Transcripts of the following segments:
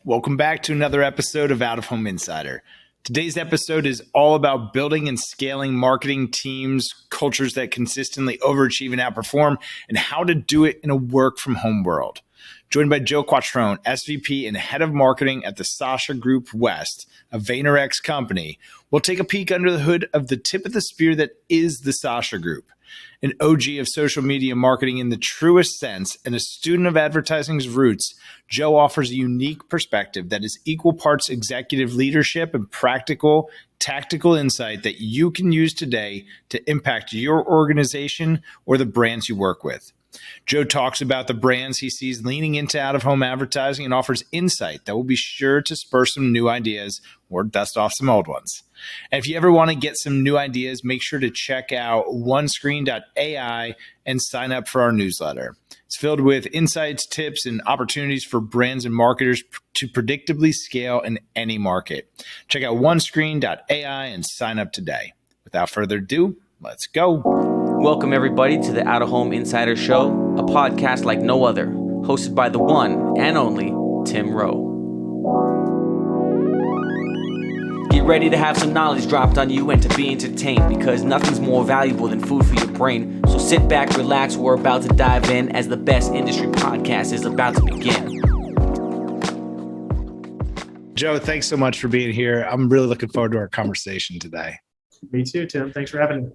Welcome back to another episode of Out of Home Insider. Today's episode is all about building and scaling marketing teams, cultures that consistently overachieve and outperform, and how to do it in a work-from-home world. Joined by Joe Quattrone, SVP and Head of Marketing at the Sasha Group West, a VaynerX company, we'll take a peek under the hood of the tip of the spear that is the Sasha Group. An OG of social media marketing in the truest sense and a student of advertising's roots, Joe offers a unique perspective that is equal parts executive leadership and practical, tactical insight that you can use today to impact your organization or the brands you work with. Joe talks about the brands he sees leaning into out-of-home advertising and offers insight that will be sure to spur some new ideas or dust off some old ones. And if you ever want to get some new ideas, make sure to check out onescreen.ai and sign up for our newsletter. It's filled with insights, tips, and opportunities for brands and marketers to predictably scale in any market. Check out onescreen.ai and sign up today. Without further ado, let's go. Welcome, everybody, to the Out of Home Insider Show, a podcast like no other, hosted by the one and only Tim Rowe. Get ready to have some knowledge dropped on you and to be entertained, because nothing's more valuable than food for your brain. So sit back, relax, we're about to dive in as the best industry podcast is about to begin. Joe, thanks so much for being here. I'm really looking forward to our conversation today. Me too, Tim. Thanks for having me.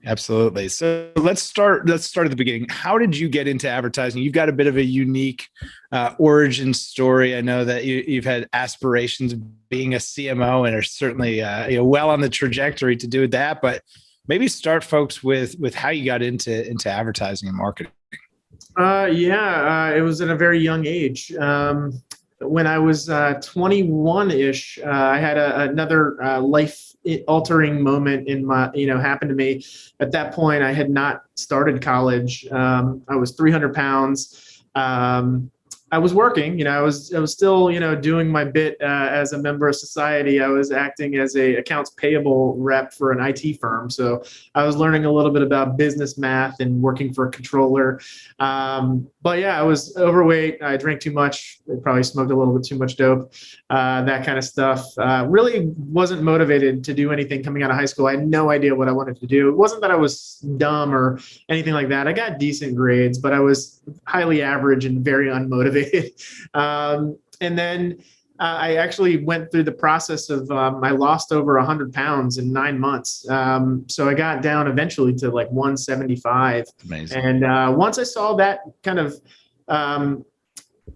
Absolutely. So let's start at the beginning. How did you get into advertising? You've got a bit of a unique origin story. I know that you've had aspirations of being a CMO and are certainly well on the trajectory to do that. But maybe start folks with how you got into advertising and marketing. It was at a very young age. When I was 21-ish, I had another life-altering moment in my, happened to me. At that point, I had not started college. I was 300 pounds. I was working, I was still, doing my bit as a member of society. I was acting as a accounts payable rep for an IT firm. So I was learning a little bit about business math and working for a controller. But yeah, I was overweight. I drank too much. I probably smoked a little bit too much dope, that kind of stuff. Really wasn't motivated to do anything coming out of high school. I had no idea what I wanted to do. It wasn't that I was dumb or anything like that. I got decent grades, but I was highly average and very unmotivated. And then I actually went through the process of I lost over 100 pounds in 9 months. So I got down eventually to like 175. Amazing. And once I saw that kind of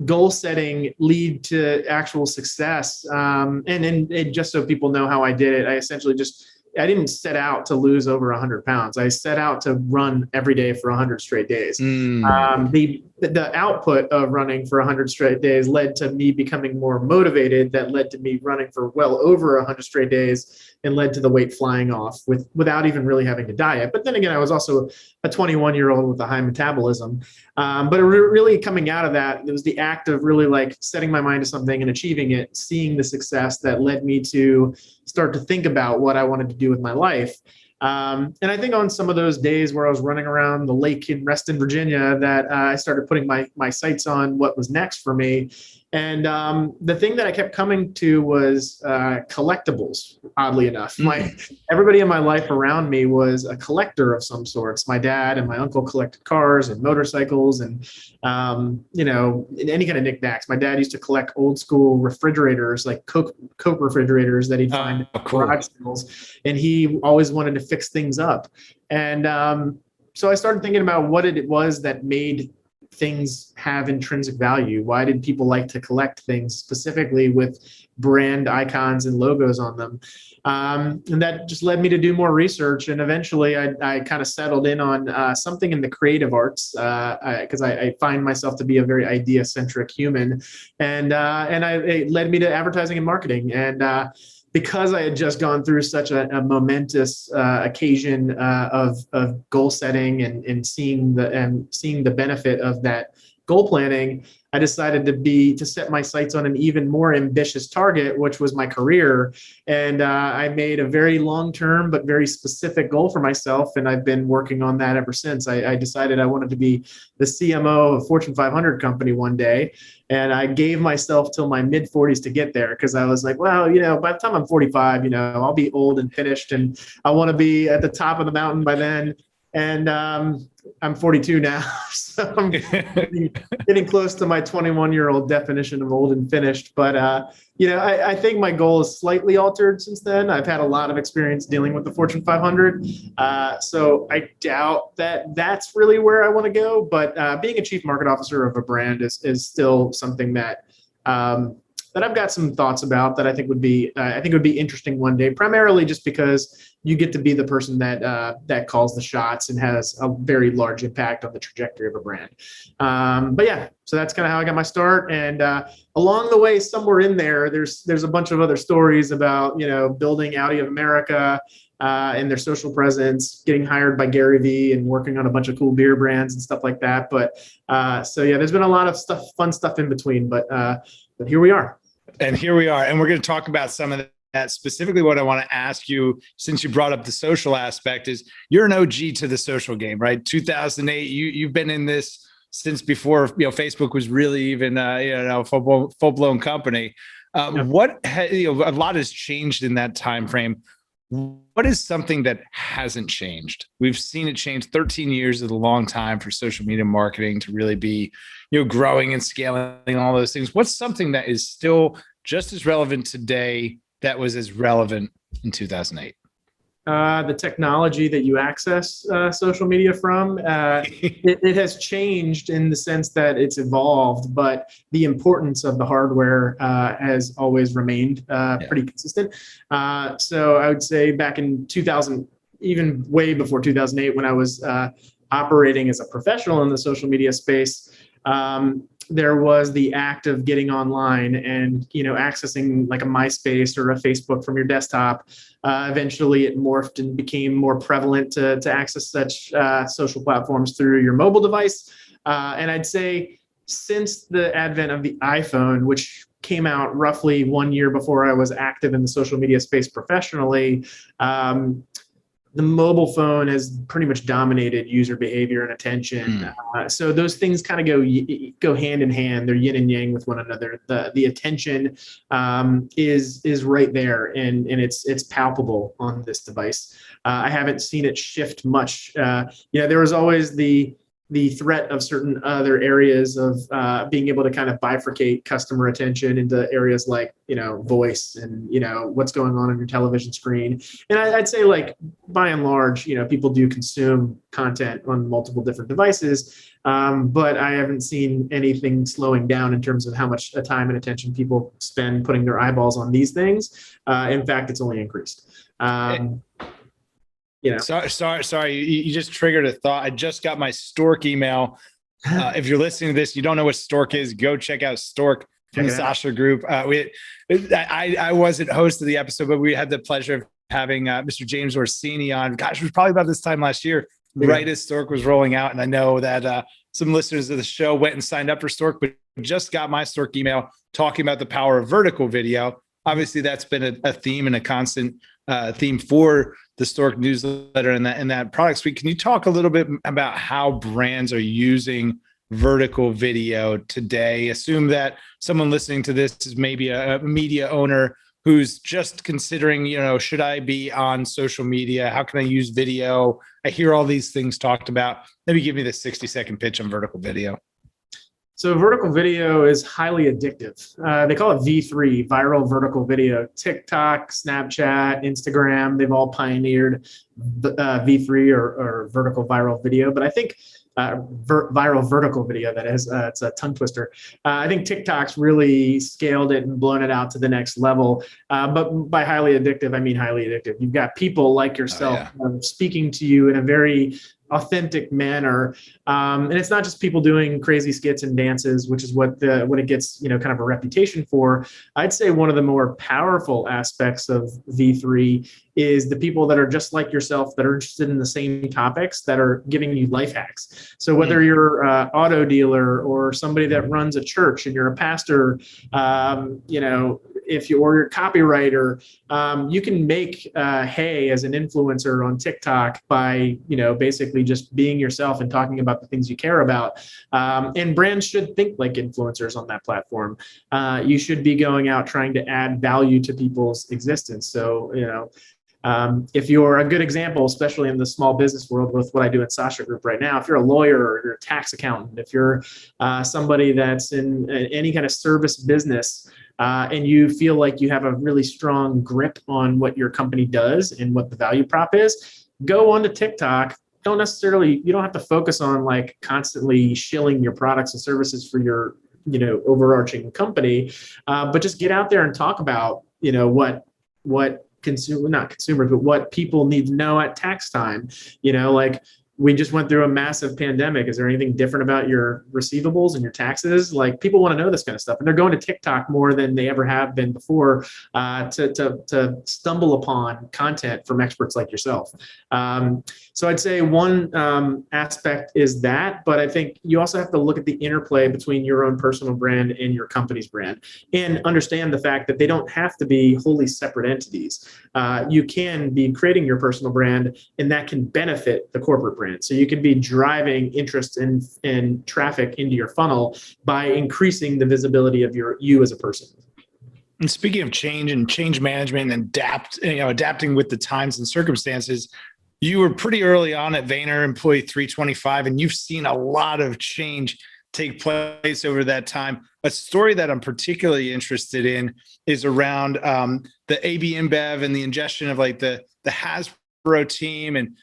goal setting lead to actual success, and just so people know how I did it, I essentially I didn't set out to lose over 100 pounds. I set out to run every day for 100 straight days. The output of running for 100 straight days led to me becoming more motivated. That led to me running for well over 100 straight days and led to the weight flying off without even really having to diet. But then again, I was also a 21-year-old with a high metabolism. But really coming out of that, it was the act of really like setting my mind to something and achieving it, seeing the success that led me to start to think about what I wanted to do with my life. And I think on some of those days where I was running around the lake in Reston, Virginia, that I started putting my sights on what was next for me. And the thing that I kept coming to was collectibles, oddly enough. Everybody in my life around me was a collector of some sorts. My dad and my uncle collected cars and motorcycles and, any kind of knickknacks. My dad used to collect old school refrigerators, like Coke refrigerators that he'd find in garage sales. And he always wanted to fix things up. And so I started thinking about what it was that made things have intrinsic value. Why did people like to collect things specifically with brand icons and logos on them? And that just led me to do more research. And eventually I kind of settled in on something in the creative arts because I find myself to be a very idea-centric human. And it led me to advertising and marketing. And because I had just gone through such a momentous occasion of goal setting and seeing the benefit of that goal planning, I decided to set my sights on an even more ambitious target, which was my career. And I made a very long-term but very specific goal for myself, and I've been working on that ever since. I decided I wanted to be the CMO of a Fortune 500 company one day, and I gave myself till my mid 40s to get there, because I was like, well, by the time I'm 45, I'll be old and finished, and I want to be at the top of the mountain by then. And I'm 42 now, so I'm getting close to my 21-year-old definition of old and finished. But I think my goal is slightly altered since then. I've had a lot of experience dealing with the Fortune 500, so I doubt that that's really where I want to go. But being a chief market officer of a brand is still something that I've got some thoughts about, that I think would be interesting one day. Primarily just because you get to be the person that calls the shots and has a very large impact on the trajectory of a brand. But yeah, so that's kind of how I got my start. And along the way, somewhere in there, there's a bunch of other stories about building Audi of America and their social presence, getting hired by Gary Vee, and working on a bunch of cool beer brands and stuff like that. But so yeah, there's been a lot of fun stuff in between. But here we are. And here we are. And we're going to talk about some of that. Specifically, what I want to ask you, since you brought up the social aspect, is you're an OG to the social game, right? 2008, you've been in this since before Facebook was really even full blown company. What a lot has changed in that time frame. What is something that hasn't changed? We've seen it change. 13 years is a long time for social media marketing to really be, growing and scaling all those things. What's something that is still just as relevant today that was as relevant in 2008? The technology that you access social media from, it has changed in the sense that it's evolved, but the importance of the hardware has always remained pretty consistent. So I would say back in 2000, even way before 2008, when I was operating as a professional in the social media space, there was the act of getting online and accessing like a MySpace or a Facebook from your desktop. Eventually it morphed and became more prevalent to access such social platforms through your mobile device. And I'd say since the advent of the iPhone, which came out roughly 1 year before I was active in the social media space professionally, the mobile phone has pretty much dominated user behavior and attention. So those things kind of go hand in hand. They're yin and yang with one another. The attention is right there, and it's palpable on this device. I haven't seen it shift much. There was always the threat of certain other areas of being able to kind of bifurcate customer attention into areas like, voice and, what's going on your television screen. And I'd say, like, by and large, people do consume content on multiple different devices. But I haven't seen anything slowing down in terms of how much time and attention people spend putting their eyeballs on these things. In fact, it's only increased. Sorry. You just triggered a thought. I just got my Stork email. If you're listening to this, you don't know what Stork is, go check out Stork from the Sasha Group. I wasn't host of the episode, but we had the pleasure of having Mr. James Orsini on. Gosh, it was probably about this time last year, right as Stork was rolling out. And I know that some listeners of the show went and signed up for Stork, but just got my Stork email talking about the power of vertical video. Obviously, that's been a theme and a constant theme for the Stork newsletter and that product suite. Can you talk a little bit about how brands are using vertical video today? Assume that someone listening to this is maybe a media owner who's just considering, should I be on social media? How can I use video? I hear all these things talked about. Maybe give me the 60-second pitch on vertical video. So vertical video is highly addictive. They call it V3, viral vertical video. TikTok, Snapchat, Instagram, they've all pioneered V3 or vertical viral video. But I think viral vertical video, that is, it's a tongue twister. I think TikTok's really scaled it and blown it out to the next level. But by highly addictive, I mean highly addictive. You've got people like yourself speaking to you in a very authentic manner. And it's not just people doing crazy skits and dances, which is what it gets, kind of a reputation for. I'd say one of the more powerful aspects of V3 is the people that are just like yourself, that are interested in the same topics, that are giving you life hacks. So whether you're an auto dealer or somebody that runs a church and you're a pastor, if you're a copywriter, you can make hay as an influencer on TikTok by, basically just being yourself and talking about the things you care about. And brands should think like influencers on that platform. You should be going out trying to add value to people's existence. So, if you're a good example, especially in the small business world with what I do at Sasha Group right now, if you're a lawyer or you're a tax accountant, if you're somebody that's in any kind of service business, and you feel like you have a really strong grip on what your company does and what the value prop is, go onto TikTok. You don't have to focus on like constantly shilling your products and services for your, overarching company, but just get out there and talk about, what not consumers, but what people need to know at tax time. Like we just went through a massive pandemic. Is there anything different about your receivables and your taxes? Like people want to know this kind of stuff, and they're going to TikTok more than they ever have been before to stumble upon content from experts like yourself. So I'd say one aspect is that, but I think you also have to look at the interplay between your own personal brand and your company's brand, and understand the fact that they don't have to be wholly separate entities. You can be creating your personal brand, and that can benefit the corporate brand. So you can be driving interest and traffic into your funnel by increasing the visibility of you as a person. And speaking of change and change management and adapting with the times and circumstances, you were pretty early on at Vayner, employee 325, and you've seen a lot of change take place over that time. A story that I'm particularly interested in is around the AB InBev and the ingestion of like the Hasbro team, and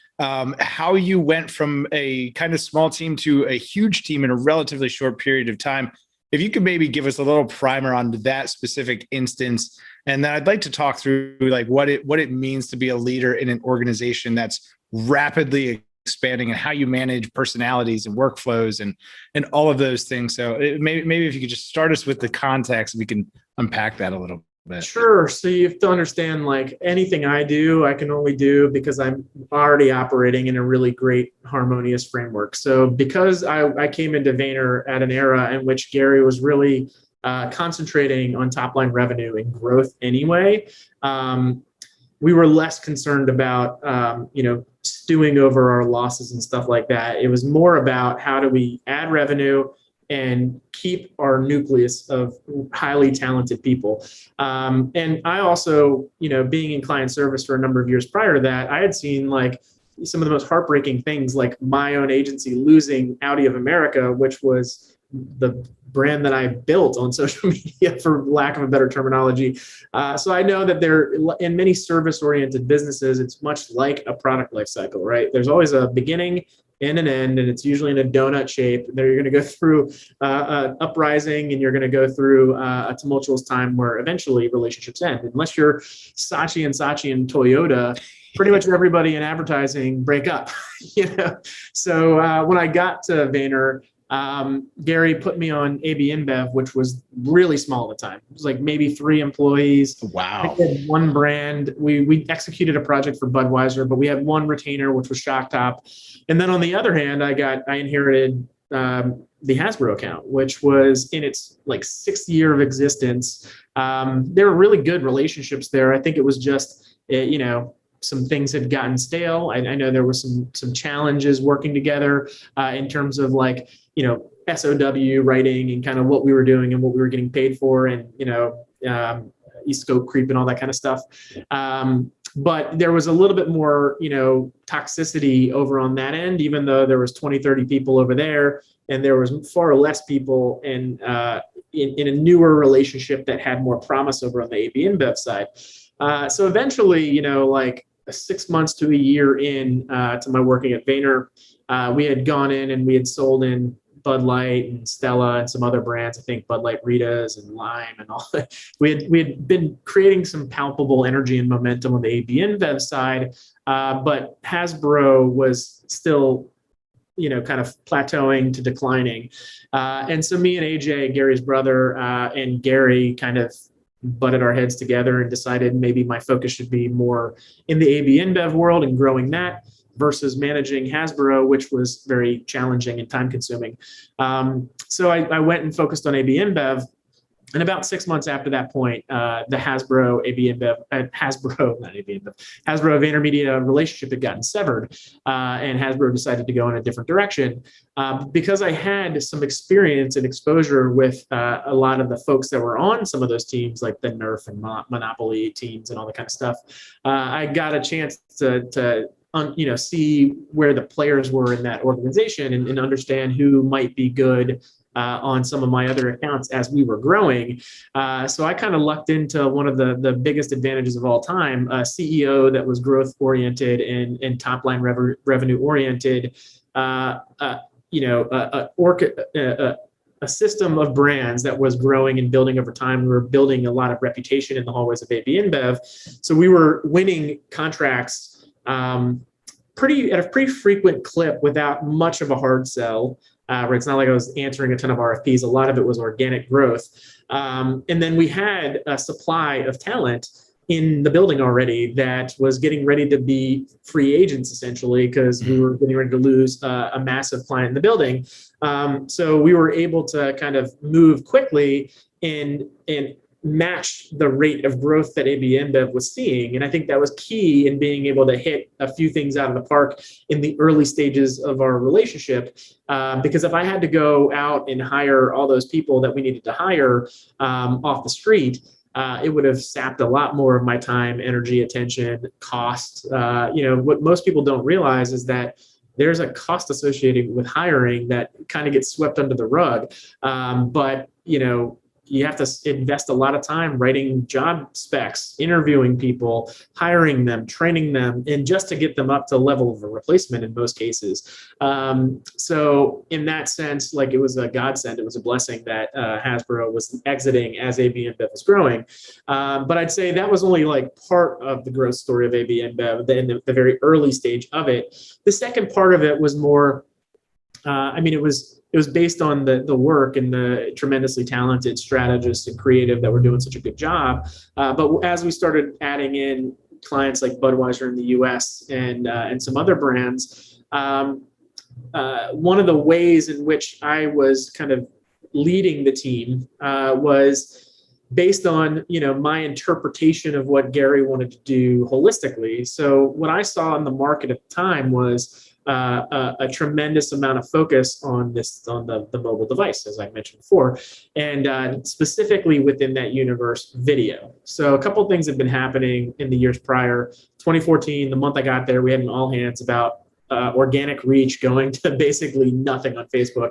how you went from a kind of small team to a huge team in a relatively short period of time. If you could maybe give us a little primer on that specific instance, and then I'd like to talk through like what it means to be a leader in an organization that's rapidly expanding, and how you manage personalities and workflows and all of those things. So maybe if you could just start us with the context, we can unpack that a little bit. Sure. So you have to understand, like anything I do, I can only do because I'm already operating in a really great harmonious framework. So because I came into Vayner at an era in which Gary was really concentrating on top line revenue and growth anyway, we were less concerned about, stewing over our losses and stuff like that. It was more about how do we add revenue and keep our nucleus of highly talented people. And I also, being in client service for a number of years prior to that, I had seen like some of the most heartbreaking things, like my own agency losing Audi of America, which was the brand that I built on social media, for lack of a better terminology. So I know that in many service-oriented businesses, it's much like a product life cycle, right? There's always a beginning and an end, and it's usually in a donut shape. There you're going to go through an uprising, and you're going to go through a tumultuous time where eventually relationships end. Unless you're Saatchi and Toyota, pretty much everybody in advertising break up. So when I got to Vayner, Gary put me on AB InBev, which was really small at the time. It was like maybe 3 employees. Wow. I had one brand. We executed a project for Budweiser, but we had one retainer, which was Shock Top. And then on the other hand, I inherited the Hasbro account, which was in its like 6th year of existence. There were really good relationships there. I think it was just, some things had gotten stale. I know there were some challenges working together in terms of like, SOW writing and kind of what we were doing and what we were getting paid for, and, scope creep and all that kind of stuff. But there was a little bit more, toxicity over on that end, even though there was 20, 30 people over there, and there was far less people in a newer relationship that had more promise over on the AB InBev side. So eventually, like 6 months to a year in to my working at Vayner, we had gone in and we had sold in Bud Light and Stella and some other brands. I think Bud Light Ritas and Lime and all that. We had been creating some palpable energy and momentum on the AB InBev side, but Hasbro was still kind of plateauing to declining. And so me and AJ, Gary's brother, and Gary kind of butted our heads together and decided maybe my focus should be more in the AB InBev world and growing that versus managing Hasbro, which was very challenging and time consuming. So I went and focused on AB InBev. And about 6 months after that point, the Hasbro AB InBev, Hasbro VaynerMedia relationship had gotten severed, and Hasbro decided to go in a different direction. Because I had some experience and exposure with a lot of the folks that were on some of those teams, like the Nerf and Monopoly teams and all that kind of stuff, I got a chance to see where the players were in that organization and understand who might be good on some of my other accounts as we were growing. So I kind of lucked into one of the biggest advantages of all time, a CEO that was growth oriented and top line revenue oriented, a system of brands that was growing and building over time. We were building a lot of reputation in the hallways of AB InBev. So we were winning contracts at a pretty frequent clip without much of a hard sell. Where it's not like I was answering a ton of RFPs. A lot of it was organic growth. And then we had a supply of talent in the building already that was getting ready to be free agents, essentially, because we were getting ready to lose a massive client in the building. So we were able to kind of move quickly and match the rate of growth that AB InBev was seeing. And I think that was key in being able to hit a few things out of the park in the early stages of our relationship. Because if I had to go out and hire all those people that we needed to hire off the street, it would have sapped a lot more of my time, energy, attention, cost. What most people don't realize is that there's a cost associated with hiring that kind of gets swept under the rug. But you have to invest a lot of time writing job specs, interviewing people, hiring them, training them, and just to get them up to the level of a replacement in most cases. So in that sense, like, it was a godsend. It was a blessing that Hasbro was exiting as AB InBev was growing. But I'd say that was only like part of the growth story of AB InBev in the very early stage of it. The second part of it was more, it was based on the work and the tremendously talented strategists and creative that were doing such a good job. But as we started adding in clients like Budweiser in the US and some other brands, one of the ways in which I was kind of leading the team was based on my interpretation of what Gary wanted to do holistically. So what I saw in the market at the time was a tremendous amount of focus on the mobile device, as I mentioned before, and specifically within that universe, video. So a couple of things have been happening in the years prior. 2014, the month I got there, we had an all hands about organic reach going to basically nothing on Facebook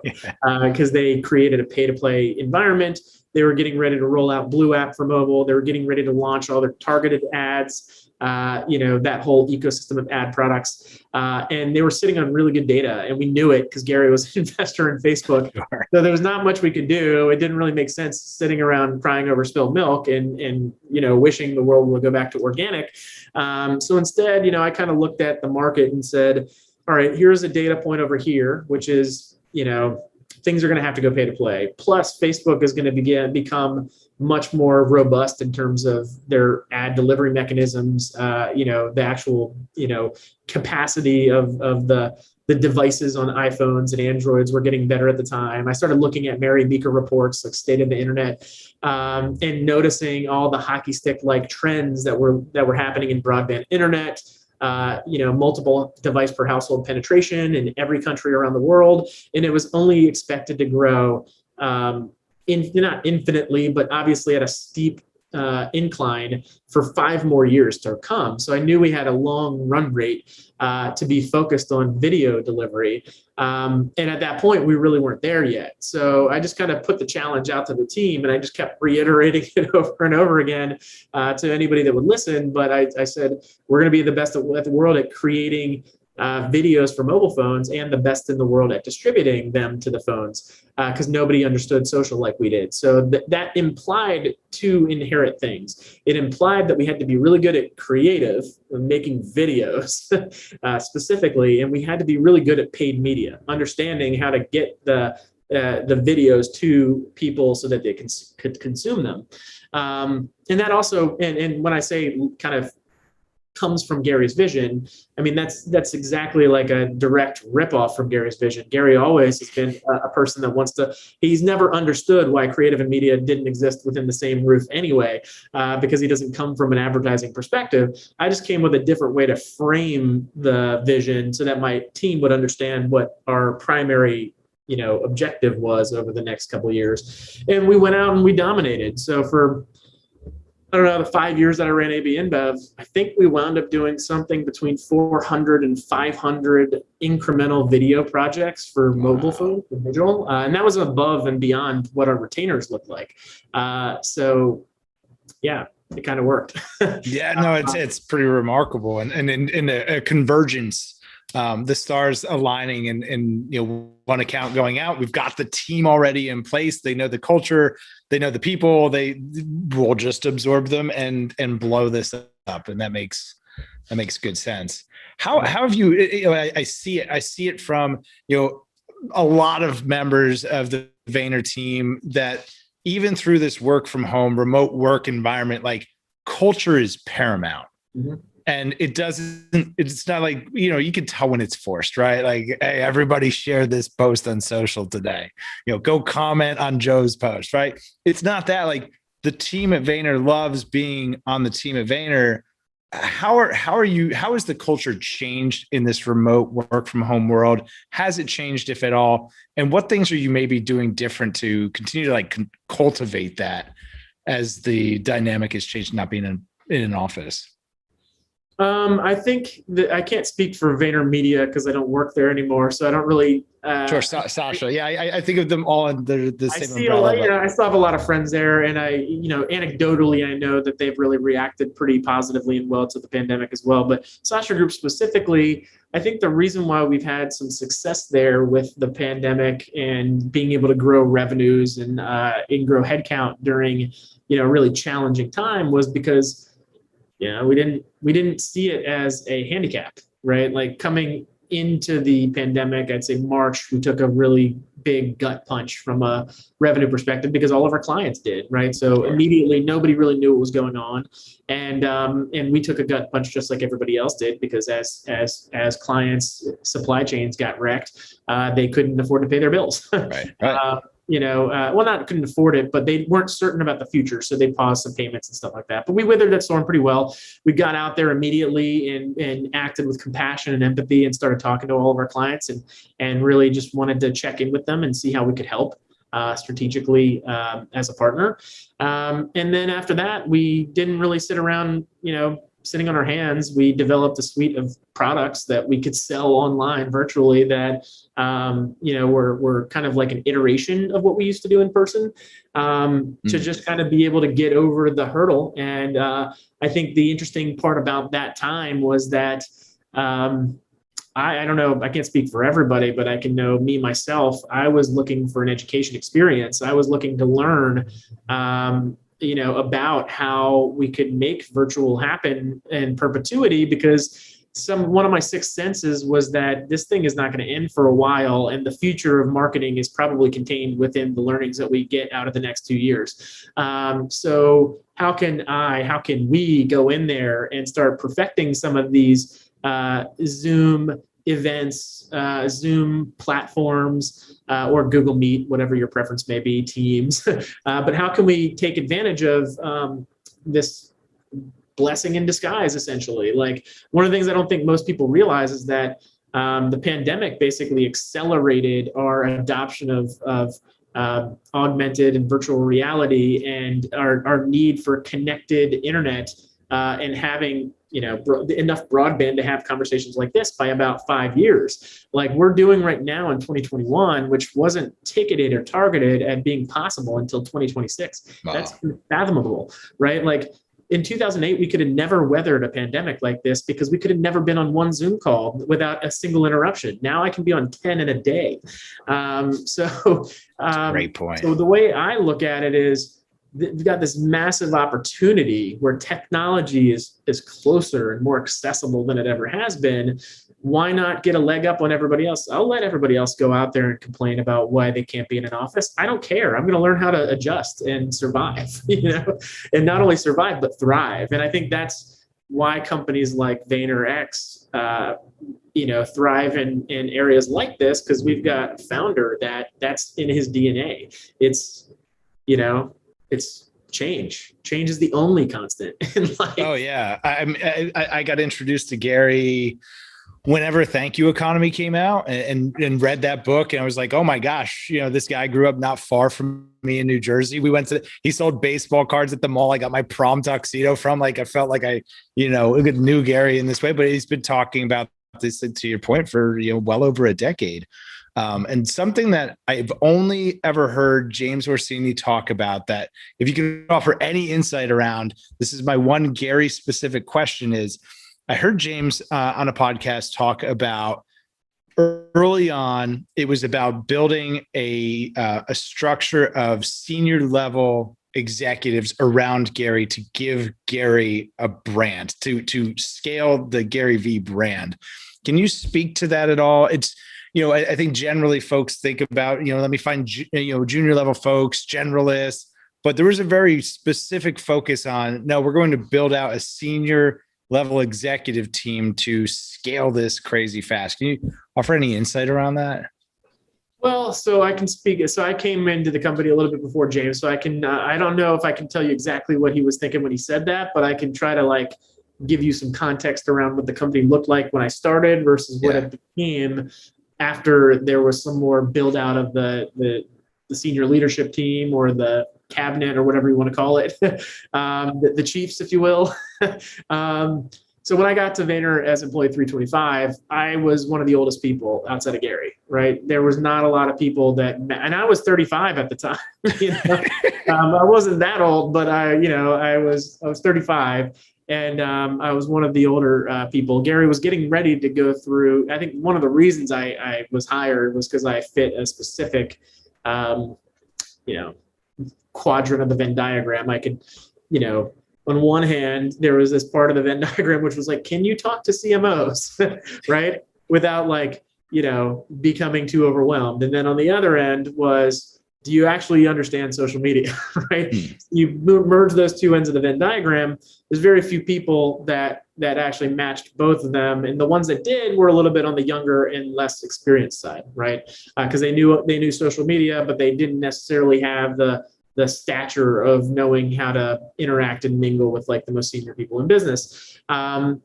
because they created a pay-to-play environment. They were getting ready to roll out Blue App for mobile. They were getting ready to launch all their targeted ads. That whole ecosystem of ad products. And they were sitting on really good data, and we knew it because Gary was an investor in Facebook. Sure. So there was not much we could do. It didn't really make sense sitting around crying over spilled milk and wishing the world would go back to organic. So instead, I kind of looked at the market and said, all right, here's a data point over here, which is, things are going to have to go pay to play. Plus, Facebook is going to become much more robust in terms of their ad delivery mechanisms. The actual, capacity of the devices on iPhones and Androids were getting better at the time. I started looking at Mary Meeker reports, like State of the Internet, and noticing all the hockey stick like trends that were happening in broadband internet. Multiple device per household penetration in every country around the world. And it was only expected to grow, not infinitely, but obviously at a steep incline for 5 more years to come. So I knew we had a long run rate to be focused on video delivery. And at that point, we really weren't there yet. So I just kind of put the challenge out to the team, and I just kept reiterating it over and over again to anybody that would listen. But I said, we're going to be the best at the world at creating videos for mobile phones and the best in the world at distributing them to the phones, because nobody understood social like we did. So that implied two inherent things. It implied that we had to be really good at creative, making videos specifically, and we had to be really good at paid media, understanding how to get the videos to people so that they could consume them. And that also, and when I say kind of comes from Gary's vision, I mean, that's exactly like a direct ripoff from Gary's vision. Gary always has been a person that he's never understood why creative and media didn't exist within the same roof anyway, because he doesn't come from an advertising perspective. I just came with a different way to frame the vision so that my team would understand what our primary objective was over the next couple of years. And we went out and we dominated. So for, I don't know, the 5 years that I ran AB InBev, I think we wound up doing something between 400 and 500 incremental video projects for mobile phone, for digital. And that was above and beyond what our retainers looked like. So yeah, it kind of worked. Yeah, no, it's pretty remarkable. And in a convergence, the stars aligning and one account going out. We've got the team already in place. They know the culture, they know the people. They will just absorb them and blow this up, and that makes good sense. How have you? I see it from a lot of members of the Vayner team that even through this work from home, remote work environment, like culture is paramount. Mm-hmm. And it's not like, you can tell when it's forced, right? Like, hey, everybody share this post on social today, go comment on Joe's post, right? It's not that. Like, the team at Vayner loves being on the team at Vayner. How has the culture changed in this remote work from home world? Has it changed, if at all? And what things are you maybe doing different to continue to cultivate that as the dynamic has changed, not being in an office? I think that I can't speak for Vayner Media because I don't work there anymore, so I don't really. Sure, Sasha. Yeah, I think of them all under the same umbrella. I still have a lot of friends there, and anecdotally, I know that they've really reacted pretty positively and well to the pandemic as well. But Sasha Group specifically, I think the reason why we've had some success there with the pandemic and being able to grow revenues and grow headcount during a really challenging time was because we didn't see it as a handicap, right? Like, coming into the pandemic, I'd say March, we took a really big gut punch from a revenue perspective because all of our clients did, right? So immediately nobody really knew what was going on. And we took a gut punch just like everybody else did, because as clients' supply chains got wrecked, they couldn't afford to pay their bills. Right. Couldn't afford it, but they weren't certain about the future. So they paused some payments and stuff like that. But we weathered that storm pretty well. We got out there immediately and acted with compassion and empathy and started talking to all of our clients and really just wanted to check in with them and see how we could help strategically as a partner. And then after that, we didn't really sit around, sitting on our hands. We developed a suite of products that we could sell online virtually that, were kind of like an iteration of what we used to do in person, to just kind of be able to get over the hurdle. And I think the interesting part about that time was that I don't know, I can't speak for everybody, but I can know me, myself, I was looking for an education experience. I was looking to learn, about how we could make virtual happen in perpetuity, because one of my sixth senses was that this thing is not going to end for a while, and the future of marketing is probably contained within the learnings that we get out of the next 2 years. So how can we go in there and start perfecting some of these Zoom events, Zoom platforms, or Google Meet, whatever your preference may be, Teams. But how can we take advantage of this blessing in disguise, essentially? Like, one of the things I don't think most people realize is that the pandemic basically accelerated our adoption of augmented and virtual reality and our need for connected internet and having enough broadband to have conversations like this by about 5 years, like we're doing right now in 2021, which wasn't ticketed or targeted at being possible until 2026. Wow. That's unfathomable, right? Like, in 2008, we could have never weathered a pandemic like this because we could have never been on one Zoom call without a single interruption. Now I can be on 10 in a day. Great point. So the way I look at it is we've got this massive opportunity where technology is closer and more accessible than it ever has been. Why not get a leg up on everybody else? I'll let everybody else go out there and complain about why they can't be in an office. I don't care. I'm going to learn how to adjust and survive, and not only survive, but thrive. And I think that's why companies like VaynerX, thrive in areas like this, because we've got a founder that's in his DNA. It's change. Change is the only constant in life. Oh yeah. I got introduced to Gary whenever Thank You Economy came out, and read that book. And I was like, oh my gosh, this guy grew up not far from me in New Jersey. He sold baseball cards at the mall. I got my prom tuxedo from. Like, I felt like I knew Gary in this way, but he's been talking about this, to your point, for, well over a decade. And something that I've only ever heard James Orsini talk about, that if you can offer any insight around, this is my one Gary specific question, is I heard James on a podcast talk about early on, it was about building a structure of senior level executives around Gary to give Gary a brand, to scale the Gary Vee brand. Can you speak to that at all? It's, I think generally folks think about, let me find, junior level folks, generalists, but there was a very specific focus on, no, we're going to build out a senior level executive team to scale this crazy fast. Can you offer any insight around that? Well, so I can speak. So I came into the company a little bit before James, so I can, I don't know if I can tell you exactly what he was thinking when he said that, but I can try to give you some context around what the company looked like when I started versus what it became after there was some more build out of the senior leadership team, or the cabinet, or whatever you want to call it, the chiefs, if you will. So when I got to Vayner as employee 325, I was one of the oldest people outside of Gary, right? There was not a lot of people and I was 35 at the time. I wasn't that old, but I was 35. And I was one of the older people. Gary was getting ready to go through, I think one of the reasons I was hired was because I fit a specific, quadrant of the Venn diagram. I could, on one hand, there was this part of the Venn diagram which was like, can you talk to CMOs, right? Without becoming too overwhelmed. And then on the other end was, do you actually understand social media, right? You merge those two ends of the Venn diagram. There's very few people that actually matched both of them. And the ones that did were a little bit on the younger and less experienced side, right? Because they knew social media, but they didn't necessarily have the stature of knowing how to interact and mingle with the most senior people in business. And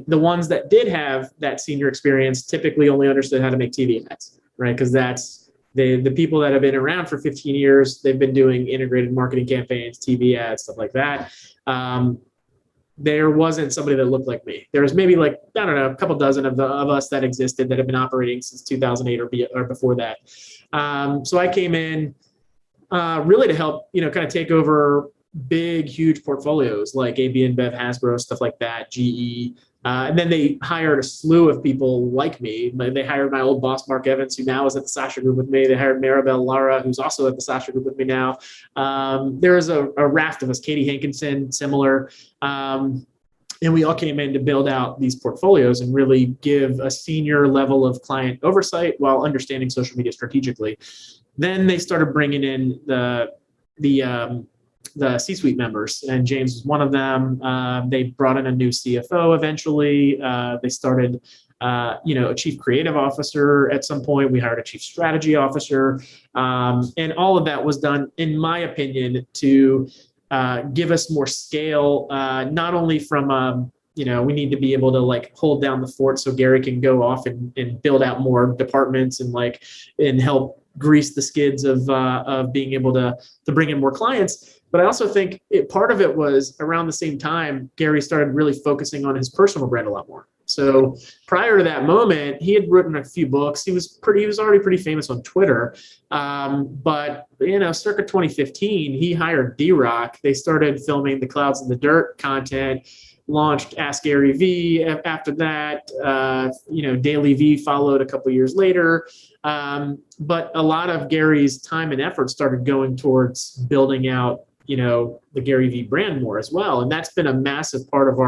the ones that did have that senior experience typically only understood how to make TV ads, right? Because that's the people that have been around for 15 years, they've been doing integrated marketing campaigns, TV ads, stuff like that. There wasn't somebody that looked like me. There was maybe a couple dozen of us that existed that have been operating since 2008 or before that. So I came in really to help, kind of take over big, huge portfolios like AB InBev, Hasbro, stuff like that, GE. And then they hired a slew of people like me. They hired my old boss, Mark Evans, who now is at the Sasha Group with me. They hired Maribel Lara, who's also at the Sasha Group with me now. There is a raft of us, Katie Hankinson, similar. And we all came in to build out these portfolios and really give a senior level of client oversight while understanding social media strategically. Then they started bringing in the C-suite members, and James was one of them. They brought in a new CFO eventually. They started, a chief creative officer at some point. We hired a chief strategy officer. And all of that was done, in my opinion, to give us more scale, not only from, we need to be able to hold down the fort so Gary can go off and build out more departments and help grease the skids of being able to bring in more clients. But I also think part of it was around the same time, Gary started really focusing on his personal brand a lot more, So prior to that moment, he had written a few books. He was already pretty famous on Twitter. But circa 2015, he hired D-Rock. They started filming the Clouds in the Dirt content, launched Ask Gary Vee. After that, Daily V followed a couple years later. But a lot of Gary's time and effort started going towards building out, the Gary Vee brand more as well. And that's been a massive part of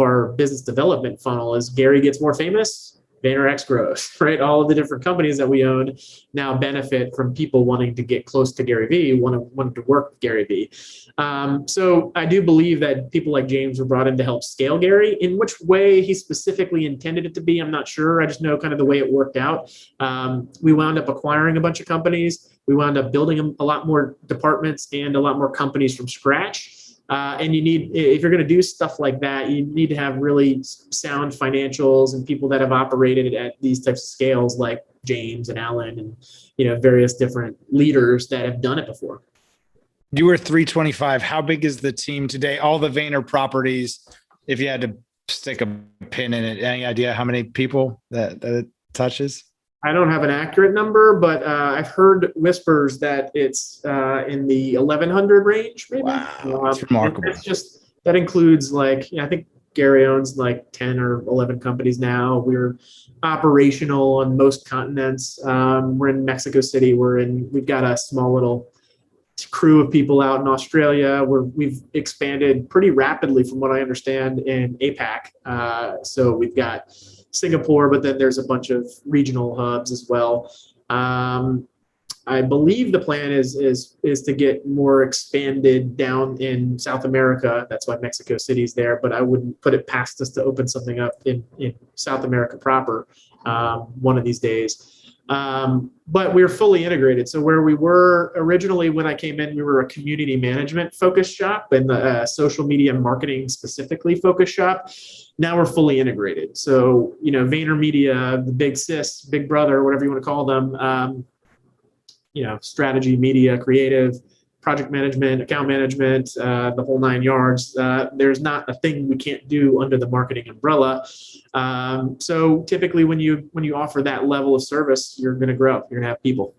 our business development funnel. As Gary gets more famous, VaynerX grows, right? All of the different companies that we own now benefit from people wanting to get close to Gary Vee, wanting to work with Gary Vee. So I do believe that people like James were brought in to help scale Gary. In which way he specifically intended it to be, I'm not sure. I just know kind of the way it worked out. We wound up acquiring a bunch of companies. We wound up building a lot more departments and a lot more companies from scratch. And if you're going to do stuff like that, you need to have really sound financials and people that have operated at these types of scales, like James and Alan and, various different leaders that have done it before. You were 325. How big is the team today? All the Vayner properties, if you had to stick a pin in it, any idea how many people that it touches? I don't have an accurate number, but I've heard whispers that it's in the 1,100 range, maybe. Wow, that's remarkable. That includes I think Gary owns 10 or 11 companies now. We're operational on most continents. We're in Mexico City. We've got a small little crew of people out in Australia. We've expanded pretty rapidly, from what I understand, in APAC. So we've got Singapore, but then there's a bunch of regional hubs as well. I believe the plan is to get more expanded down in South America. That's why Mexico City's there, but I wouldn't put it past us to open something up in South America proper one of these days. But we're fully integrated. So where we were originally when I came in, we were a community management focused shop and the social media marketing specifically focused shop. Now we're fully integrated. So, VaynerMedia, the big sis, big brother, whatever you want to call them, strategy, media, creative, project management, account management, the whole 9 yards. There's not a thing we can't do under the marketing umbrella. So typically when you offer that level of service, you're going to grow. You're going to have people,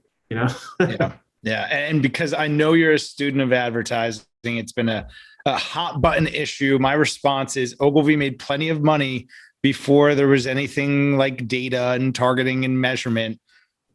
Yeah. And because I know you're a student of advertising, it's been a hot button issue. My response is Ogilvy made plenty of money before there was anything like data and targeting and measurement.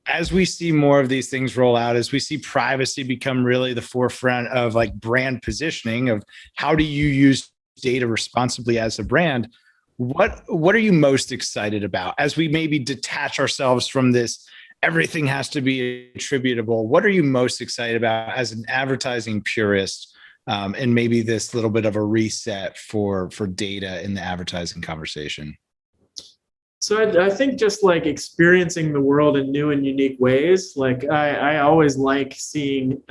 As we see more of these things roll out, as we see privacy become really the forefront of brand positioning, of how do you use data responsibly as a brand, what are you most excited about as we maybe detach ourselves from this everything has to be attributable? What are you most excited about as an advertising purist, and maybe this little bit of a reset for data in the advertising conversation? So I think just experiencing the world in new and unique ways. I always like seeing,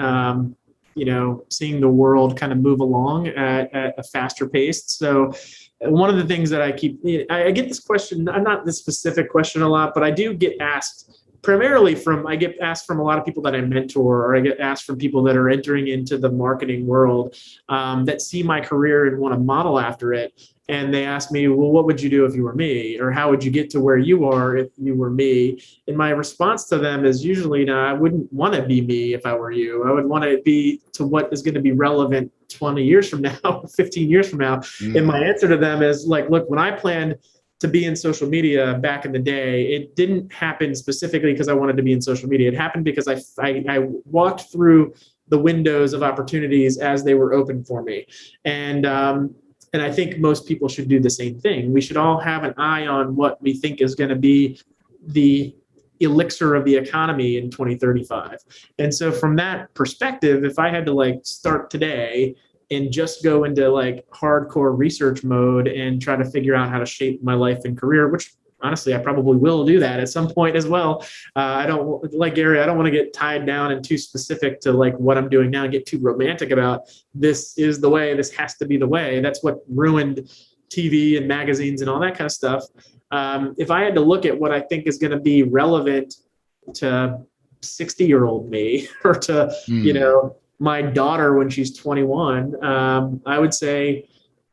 seeing the world kind of move along at a faster pace. So one of the things that I get this question, not this specific question a lot, but I do get asked primarily I get asked from a lot of people that I mentor, or I get asked from people that are entering into the marketing world that see my career and want to model after it. And they ask me, well, what would you do if you were me? Or how would you get to where you are if you were me? And my response to them is usually, no, I wouldn't want to be me if I were you. I would want to be to what is going to be relevant 20 years from now, 15 years from now. And my answer to them is look, when I planned to be in social media back in the day, it didn't happen specifically because I wanted to be in social media. It happened because I walked through the windows of opportunities as they were open for me. And I think most people should do the same thing. We should all have an eye on what we think is going to be the elixir of the economy in 2035. And so from that perspective, if I had to start today and just go into hardcore research mode and try to figure out how to shape my life and career, which honestly, I probably will do that at some point as well. I don't, like Gary, I don't want to get tied down and too specific to what I'm doing now and get too romantic about this is the way, this has to be the way. That's what ruined TV and magazines and all that kind of stuff. If I had to look at what I think is going to be relevant to 60-year-old me or to, my daughter when she's 21, I would say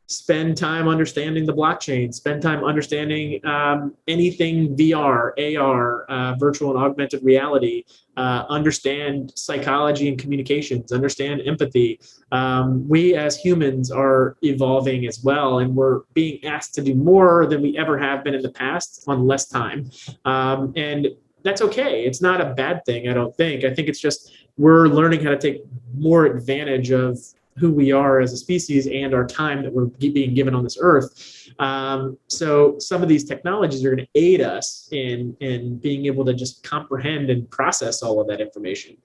spend time understanding the blockchain, spend time understanding anything VR, AR, virtual and augmented reality, understand psychology and communications, understand empathy. We as humans are evolving as well, and we're being asked to do more than we ever have been in the past on less time. And that's okay. It's not a bad thing, I don't think. I think it's just we're learning how to take more advantage of who we are as a species and our time that we're being given on this earth. So some of these technologies are going to aid us in being able to just comprehend and process all of that information.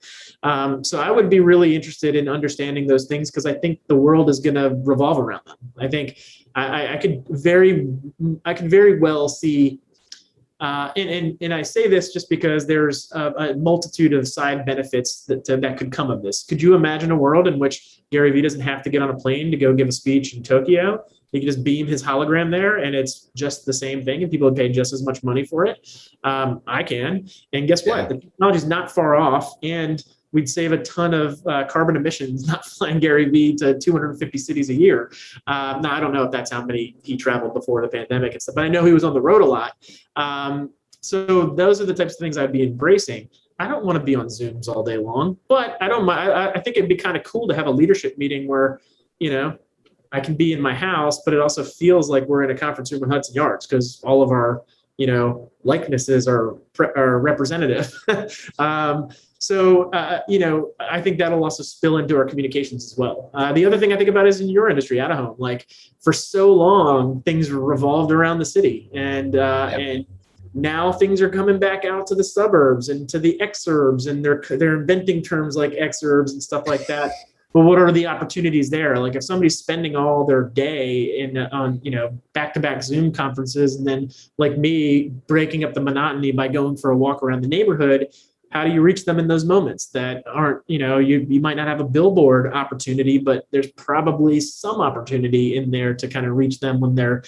So I would be really interested in understanding those things because I think the world is going to revolve around them. I think I could very well see. And I say this just because there's a multitude of side benefits that could come of this. Could you imagine a world in which Gary Vee doesn't have to get on a plane to go give a speech in Tokyo? He can just beam his hologram there and it's just the same thing and people would pay just as much money for it. I can. And guess what? The technology is not far off and we'd save a ton of carbon emissions not flying Gary Vee to 250 cities a year. Now, I don't know if that's how many he traveled before the pandemic and stuff, but I know he was on the road a lot. So those are the types of things I'd be embracing. I don't want to be on Zooms all day long, but I don't mind. I think it'd be kind of cool to have a leadership meeting where, I can be in my house, but it also feels like we're in a conference room in Hudson Yards because all of our, likenesses are representative. I think that'll also spill into our communications as well. The other thing I think about is in your industry, out of home. Like for so long, things revolved around the city, and now things are coming back out to the suburbs and to the exurbs, and they're inventing terms like exurbs and stuff like that. But what are the opportunities there? Like if somebody's spending all their day on back-to-back Zoom conferences, and then like me breaking up the monotony by going for a walk around the neighborhood, how do you reach them in those moments that aren't, you might not have a billboard opportunity, but there's probably some opportunity in there to kind of reach them when they're,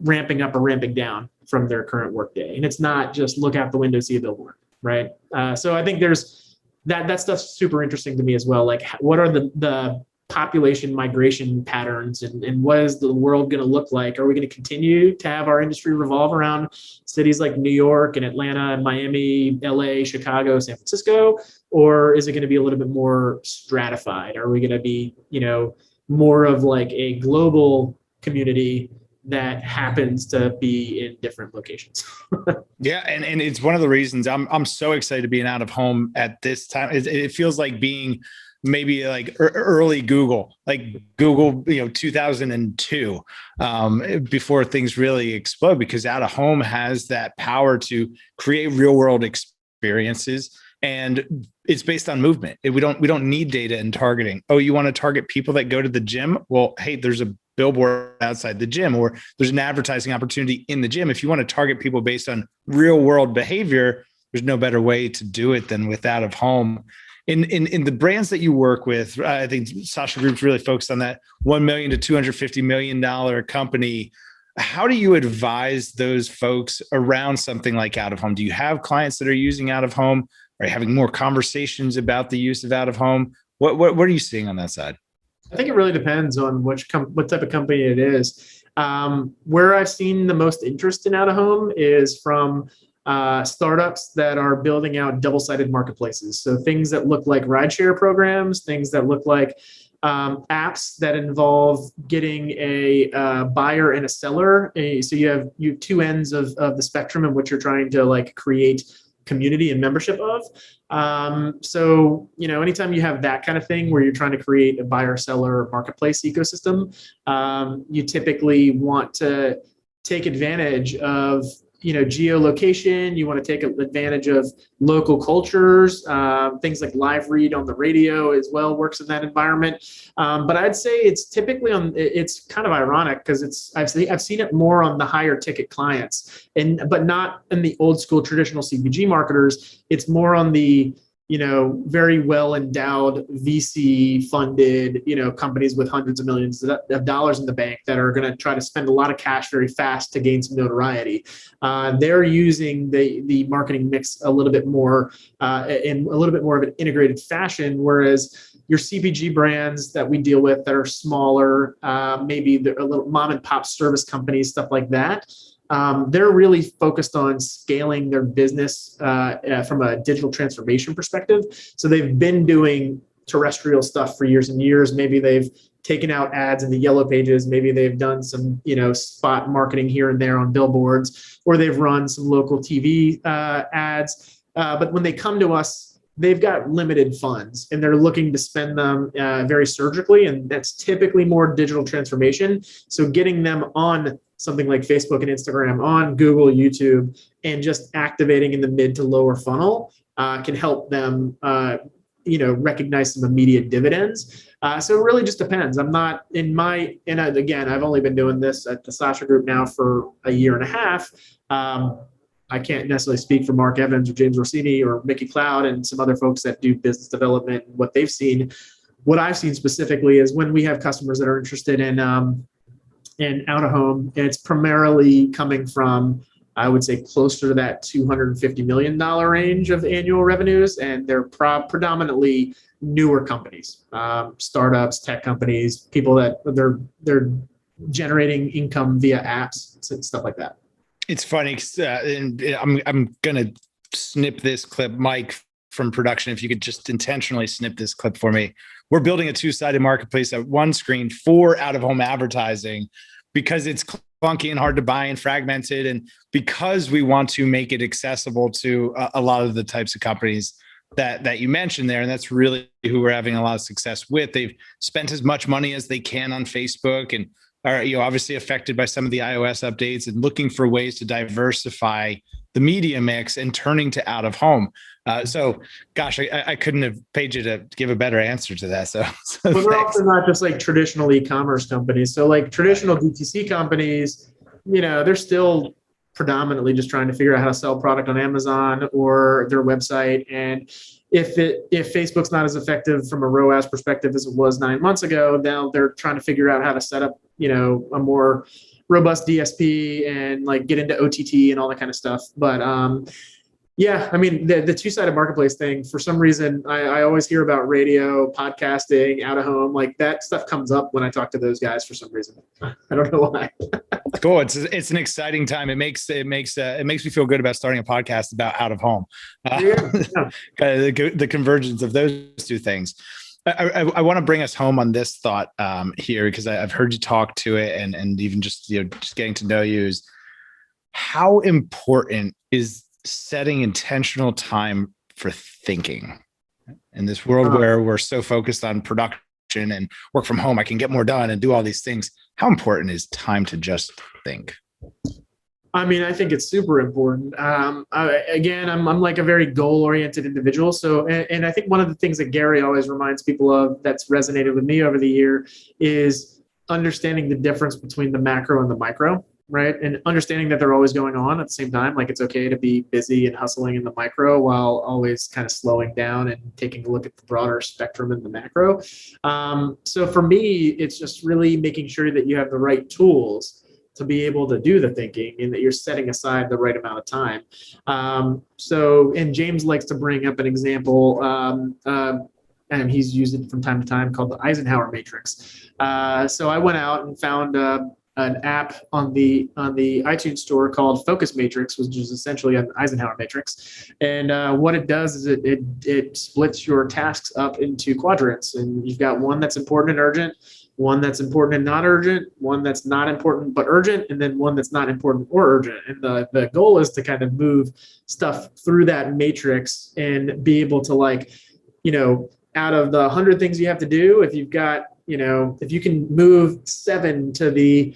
ramping up or ramping down from their current workday. And it's not just look out the window, see a billboard, right? So I think there's that stuff's super interesting to me as well. Like what are the population migration patterns and what is the world going to look like? Are we going to continue to have our industry revolve around cities like New York and Atlanta and Miami, LA, Chicago, San Francisco? Or is it going to be a little bit more stratified? Are we going to be, more of like a global community that happens to be in different locations? Yeah. And it's one of the reasons I'm so excited to be out of home at this time. It feels like being maybe like early Google, like Google, 2002, before things really explode, because out of home has that power to create real world experiences. And it's based on movement. We don't need data and targeting. Oh, you want to target people that go to the gym? Well, hey, there's a billboard outside the gym, or there's an advertising opportunity in the gym. If you want to target people based on real world behavior, there's no better way to do it than with out of home. In the brands that you work with, I think Sasha Group's really focused on that $1 million to $250 million company. How do you advise those folks around something like out of home? Do you have clients that are using out of home? Are you having more conversations about the use of out of home? What are you seeing on that side? I think it really depends on what type of company it is. Where I've seen the most interest in out of home is from startups that are building out double-sided marketplaces. So things that look like rideshare programs, things that look like apps that involve getting a buyer and a seller. So you have two ends of the spectrum in which you're trying to like create community and membership of. So, anytime you have that kind of thing where you're trying to create a buyer, seller, marketplace ecosystem, you typically want to take advantage of, geolocation. You want to take advantage of local cultures. Things like live read on the radio as well works in that environment. But I'd say it's typically it's kind of ironic because I've seen it more on the higher ticket clients but not in the old school traditional CPG marketers. It's more on the very well endowed VC funded, companies with hundreds of millions of dollars in the bank that are going to try to spend a lot of cash very fast to gain some notoriety. They're using the marketing mix a little bit more in a little bit more of an integrated fashion, whereas your CPG brands that we deal with that are smaller, maybe they're a little mom and pop service companies, stuff like that. They're really focused on scaling their business from a digital transformation perspective. So they've been doing terrestrial stuff for years and years. Maybe they've taken out ads in the yellow pages. Maybe they've done some, spot marketing here and there on billboards, or they've run some local TV ads. But when they come to us, they've got limited funds and they're looking to spend them very surgically. And that's typically more digital transformation. So getting them on something like Facebook and Instagram, on Google, YouTube, and just activating in the mid to lower funnel can help them, recognize some immediate dividends. So it really just depends. I'm not again, I've only been doing this at the Sasha Group now for a year and a half. I can't necessarily speak for Mark Evans or James Orsini or Mickey Cloud and some other folks that do business development and what they've seen. What I've seen specifically is when we have customers that are interested in out of home, it's primarily coming from, I would say, closer to that $250 million range of annual revenues. And they're predominantly newer companies, startups, tech companies, people that they're generating income via apps and stuff like that. It's funny, and I'm gonna snip this clip, Mike from production. If you could just intentionally snip this clip for me. We're building a two-sided marketplace at one screen for out-of-home advertising because it's clunky and hard to buy and fragmented, and because we want to make it accessible to a lot of the types of companies that you mentioned there, and that's really who we're having a lot of success with. They've spent as much money as they can on Facebook and are obviously affected by some of the iOS updates and looking for ways to diversify the media mix and turning to out of home. So gosh, I couldn't have paid you to give a better answer to that. So but they're also not just like traditional e-commerce companies. So like traditional DTC companies, they're still predominantly just trying to figure out how to sell product on Amazon or their website. And if Facebook's not as effective from a ROAS perspective as it was 9 months ago, now they're trying to figure out how to set up, a more robust DSP and like get into OTT and all that kind of stuff. But yeah, I mean, the two-sided marketplace thing, for some reason, I always hear about radio, podcasting, out of home, like that stuff comes up when I talk to those guys for some reason. I don't know why. Cool. It's an exciting time. It makes me feel good about starting a podcast about out of home. The convergence of those two things. I want to bring us home on this thought here, because I've heard you talk to it, and even just just getting to know you, is how important is setting intentional time for thinking in this world where we're so focused on production and work from home. I can get more done and do all these things. How important is time to just think? I mean, I think it's super important. I'm like a very goal-oriented individual. So, and I think one of the things that Gary always reminds people of that's resonated with me over the year is understanding the difference between the macro and the micro, right? And understanding that they're always going on at the same time. Like it's okay to be busy and hustling in the micro while always kind of slowing down and taking a look at the broader spectrum in the macro. So for me, it's just really making sure that you have the right tools to be able to do the thinking and that you're setting aside the right amount of time. And James likes to bring up an example, and he's used it from time to time, called the Eisenhower matrix. So I went out and found an app on the iTunes store called Focus Matrix, which is essentially an Eisenhower matrix. And what it does is it splits your tasks up into quadrants, and you've got one that's important and urgent, one that's important and not urgent, one that's not important but urgent, and then one that's not important or urgent. And the goal is to kind of move stuff through that matrix and be able to, like, out of the 100 things you have to do, if you've got, if you can move 7 to the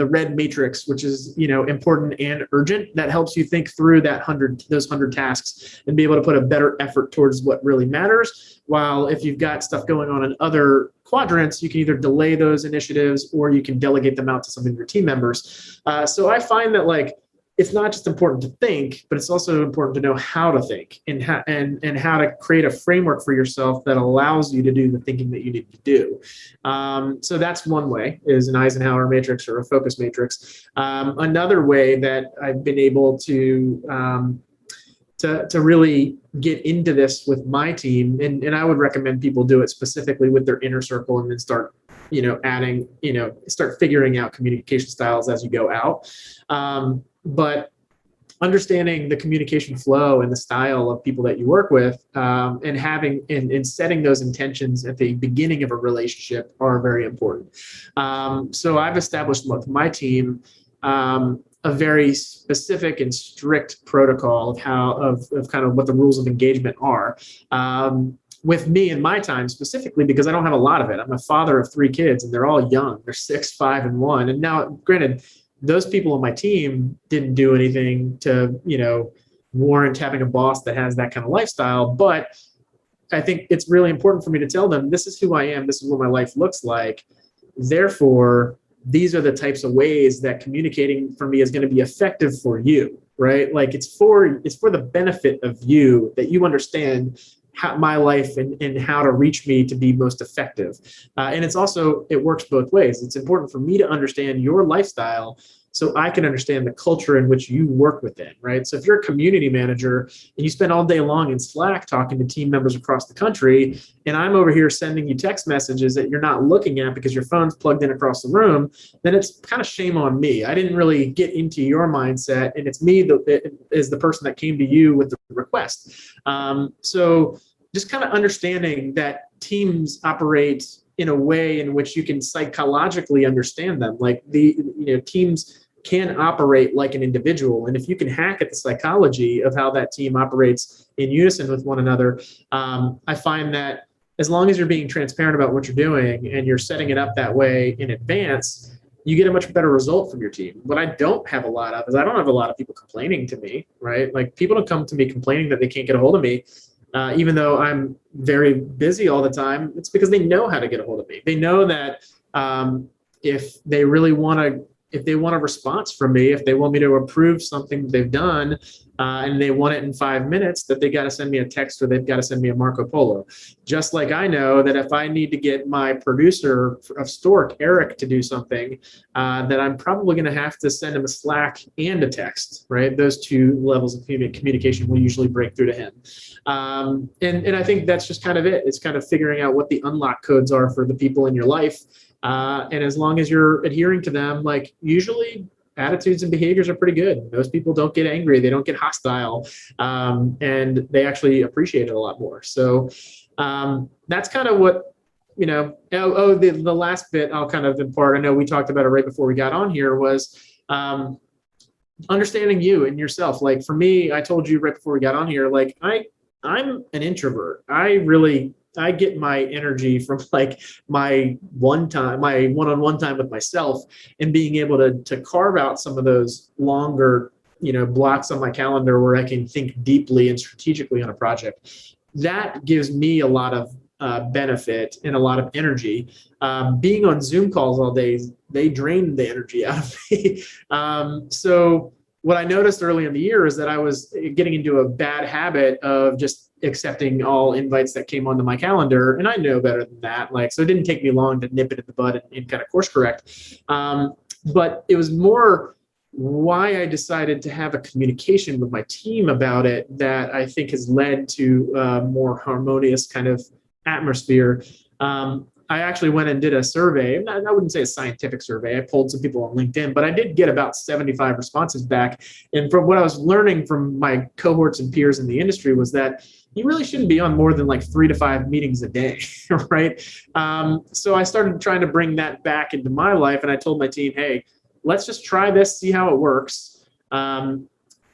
red matrix, which is, important and urgent, that helps you think through those 100 tasks and be able to put a better effort towards what really matters. While if you've got stuff going on in other quadrants, you can either delay those initiatives or you can delegate them out to some of your team members. So I find that, like, it's not just important to think, but it's also important to know how to think and how to create a framework for yourself that allows you to do the thinking that you need to do. So that's one way, is an Eisenhower matrix or a focus matrix. Another way that I've been able to really get into this with my team, and I would recommend people do it specifically with their inner circle, and then start adding, start figuring out communication styles as you go out. But understanding the communication flow and the style of people that you work with, and having and setting those intentions at the beginning of a relationship are very important. So I've established with my team a very specific and strict protocol of of kind of what the rules of engagement are. With me and my time specifically, because I don't have a lot of it. I'm a father of 3 kids, and they're all young. They're 6, 5, and 1. And now, granted, those people on my team didn't do anything to, warrant having a boss that has that kind of lifestyle. But I think it's really important for me to tell them, this is who I am. This is what my life looks like. Therefore, these are the types of ways that communicating for me is going to be effective for you, right? Like it's for the benefit of you, that you understand my life and how to reach me to be most effective. And it works both ways. It's important for me to understand your lifestyle so I can understand the culture in which you work within, right? So if you're a community manager and you spend all day long in Slack talking to team members across the country, and I'm over here sending you text messages that you're not looking at because your phone's plugged in across the room, then it's kind of shame on me. I didn't really get into your mindset, and it's me that is the person that came to you with the request. So just kind of understanding that teams operate in a way in which you can psychologically understand them. Like teams can operate like an individual. And if you can hack at the psychology of how that team operates in unison with one another, I find that as long as you're being transparent about what you're doing and you're setting it up that way in advance, you get a much better result from your team. What I don't have a lot of is I don't have a lot of people complaining to me, right? Like people don't come to me complaining that they can't get a hold of me. Even though I'm very busy all the time, it's because they know how to get a hold of me. They know that if they want a response from me, if they want me to approve something that they've done, and they want it in 5 minutes, that they got to send me a text or they've got to send me a Marco Polo. Just like I know that if I need to get my producer of Stork, Eric, to do something, that I'm probably going to have to send him a Slack and a text, right? Those 2 levels of communication will usually break through to him. And I think that's just kind of it. It's kind of figuring out what the unlock codes are for the people in your life. And as long as you're adhering to them, like usually attitudes and behaviors are pretty good. Most people don't get angry. They don't get hostile. And they actually appreciate it a lot more. So that's kind of what, the last bit I'll kind of impart. I know we talked about it right before we got on here was understanding you and yourself. Like for me, I told you right before we got on here, like I'm an introvert. I get my energy from like my one-on-one time with myself, and being able to carve out some of those longer, blocks on my calendar where I can think deeply and strategically on a project. That gives me a lot of benefit and a lot of energy. Being on Zoom calls all day, they drain the energy out of me. So what I noticed early in the year is that I was getting into a bad habit of just accepting all invites that came onto my calendar. And I know better than that. So it didn't take me long to nip it in the bud and kind of course correct. But it was more why I decided to have a communication with my team about it that I think has led to a more harmonious kind of atmosphere. I actually went and did a survey. I wouldn't say a scientific survey. I polled some people on LinkedIn, but I did get about 75 responses back. And from what I was learning from my cohorts and peers in the industry was that you really shouldn't be on more than like 3 to 5 meetings a day, right? So I started trying to bring that back into my life. And I told my team, hey, let's just try this, see how it works. No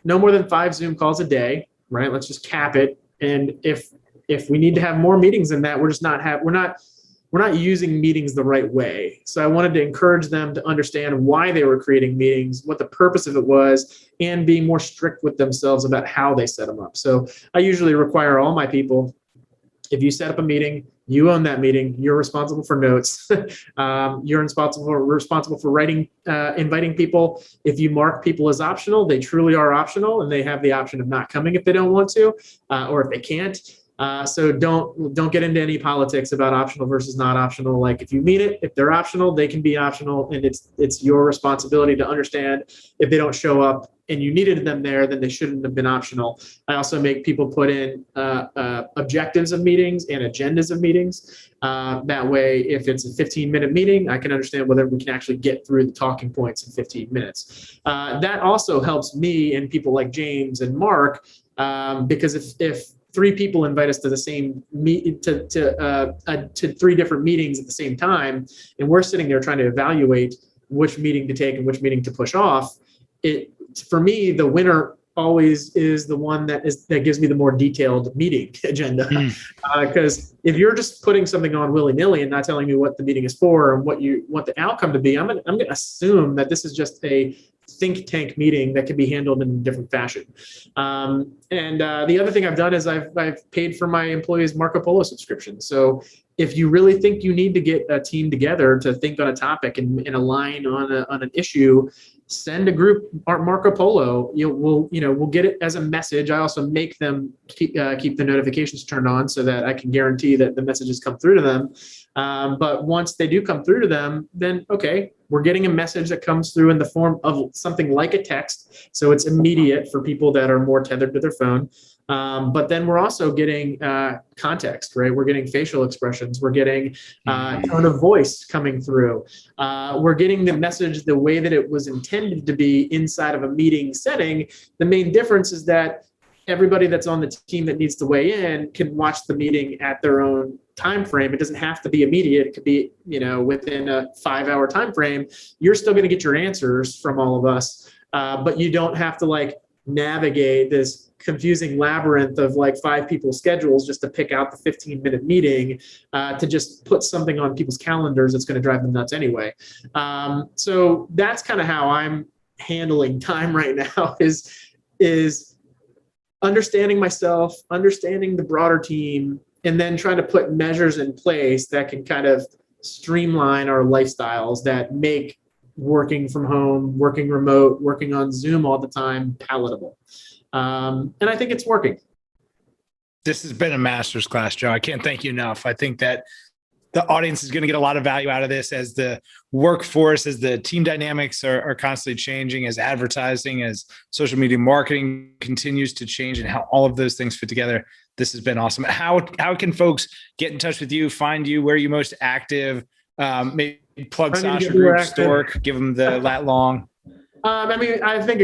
more than 5 Zoom calls a day, right? Let's just cap it. And if we need to have more meetings than that, we're not using meetings the right way. So I wanted to encourage them to understand why they were creating meetings, what the purpose of it was, and being more strict with themselves about how they set them up. So I usually require all my people, if you set up a meeting, You own that meeting. You're responsible for notes. You're responsible for writing, inviting people. If you mark people as optional, they truly are optional, and they have the option of not coming if they don't want to, or if they can't. So don't get into any politics about optional versus not optional. Like, if you mean it, if they're optional, they can be optional, and it's your responsibility to understand if they don't show up and you needed them there, then they shouldn't have been optional. I also make people put in objectives of meetings and agendas of meetings. That way, if it's a 15-minute meeting, I can understand whether we can actually get through the talking points in 15 minutes. That also helps me and people like James and Mark, because if 3 people invite us to the same to 3 different meetings at the same time, and we're sitting there trying to evaluate which meeting to take and which meeting to push off, for me, the winner always is the one that gives me the more detailed meeting agenda. Because if you're just putting something on willy-nilly and not telling me what the meeting is for and what you want the outcome to be, I'm going to assume that this is just a think tank meeting that can be handled in a different fashion. The other thing I've done is I've paid for my employees' Marco Polo subscription. So if you really think you need to get a team together to think on a topic and align on an issue, send a group Marco Polo. We'll get it as a message. I also make them keep the notifications turned on so that I can guarantee that the messages come through to them. But once they do come through to them, then okay, we're getting a message that comes through in the form of something like a text. So it's immediate for people that are more tethered to their phone. But then we're also getting context, right? We're getting facial expressions. We're getting tone of voice coming through. We're getting the message the way that it was intended to be inside of a meeting setting. The main difference is that everybody that's on the team that needs to weigh in can watch the meeting at their own time frame. It doesn't have to be immediate. It could be, within a 5-hour time frame. You're still going to get your answers from all of us, but you don't have to navigate this confusing labyrinth of 5 people's schedules just to pick out the 15-minute meeting to just put something on people's calendars that's going to drive them nuts anyway. So that's kind of how I'm handling time right now is understanding myself, understanding the broader team, and then trying to put measures in place that can kind of streamline our lifestyles that make working from home, working remote, working on Zoom all the time palatable. And I think it's working. This has been a master's class, Joe. I can't thank you enough. I think that the audience is going to get a lot of value out of this as the workforce, as the team dynamics are constantly changing, as advertising, as social media marketing continues to change, and how all of those things fit together. This has been awesome. How can folks get in touch with you, find you? Where are you most active? Maybe plug Sasha Group, Stork, give them the lat long. I think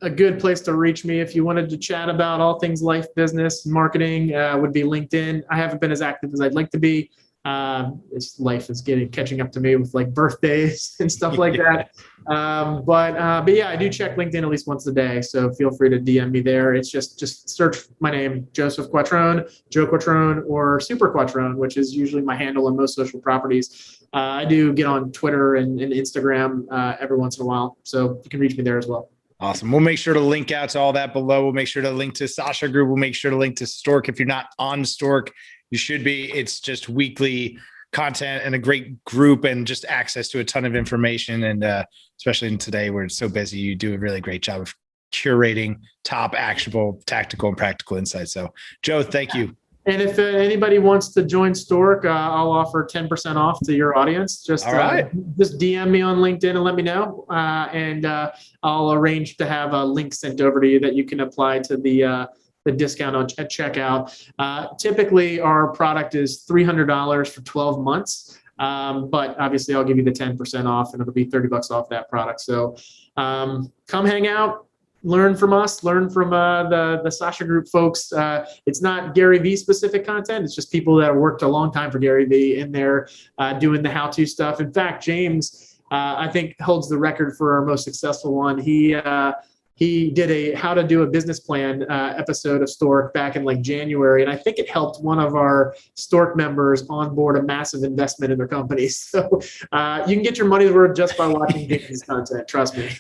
a good place to reach me if you wanted to chat about all things life, business, marketing would be LinkedIn. I haven't been as active as I'd like to be. Life is catching up to me with birthdays and stuff like that. But yeah, I do check LinkedIn at least once a day. So feel free to DM me there. It's just search my name, Joseph Quattrone, Joe Quattrone, or Super Quattrone, which is usually my handle on most social properties. I do get on Twitter and Instagram every once in a while. So you can reach me there as well. Awesome. We'll make sure to link out to all that below. We'll make sure to link to Sasha Group. We'll make sure to link to Stork. If you're not on Stork, you should be. It's just weekly content and a great group and just access to a ton of information. And especially in today where it's so busy, you do a really great job of curating top actionable, tactical, and practical insights. So Joe, thank you. And if anybody wants to join Stork, I'll offer 10% off to your audience. Just DM me on LinkedIn and let me know. And I'll arrange to have a link sent over to you that you can apply to the discount at checkout. Typically, our product is $300 for 12 months. But obviously, I'll give you the 10% off, and it'll be $30 off that product. So come hang out. Learn from us, learn from the Sasha Group folks. It's not Gary Vee specific content. It's just people that have worked a long time for Gary Vee in there doing the how-to stuff. In fact, James, I think holds the record for our most successful one. He he did a how to do a business plan episode of Stork back in like January. And I think it helped one of our Stork members onboard a massive investment in their company. So you can get your money's worth just by watching Gary's content. Trust me.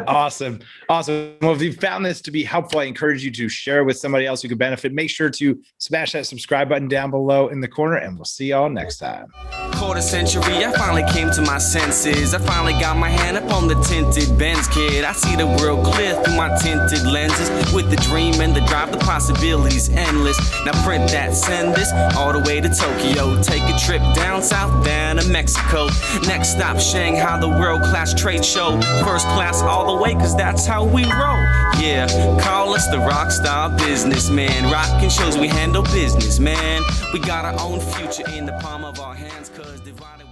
Awesome. Well, if you found this to be helpful, I encourage you to share it with somebody else who could benefit. Make sure to smash that subscribe button down below in the corner, and we'll see y'all next time. Quarter century, I finally came to my senses. I finally got my hand up on the tinted Benz, kid. I see the world clear through my tinted lenses. With the dream and the drive, the possibilities endless. Now print that, send this all the way to Tokyo. Take a trip down south, down to Mexico. Next stop, Shanghai, the world-class trade show. First class all the way, cause that's how we roll. Yeah, call us the rock star businessman. Rockin' shows, we handle business, man. We got our own future in the palm of our hands, cause divided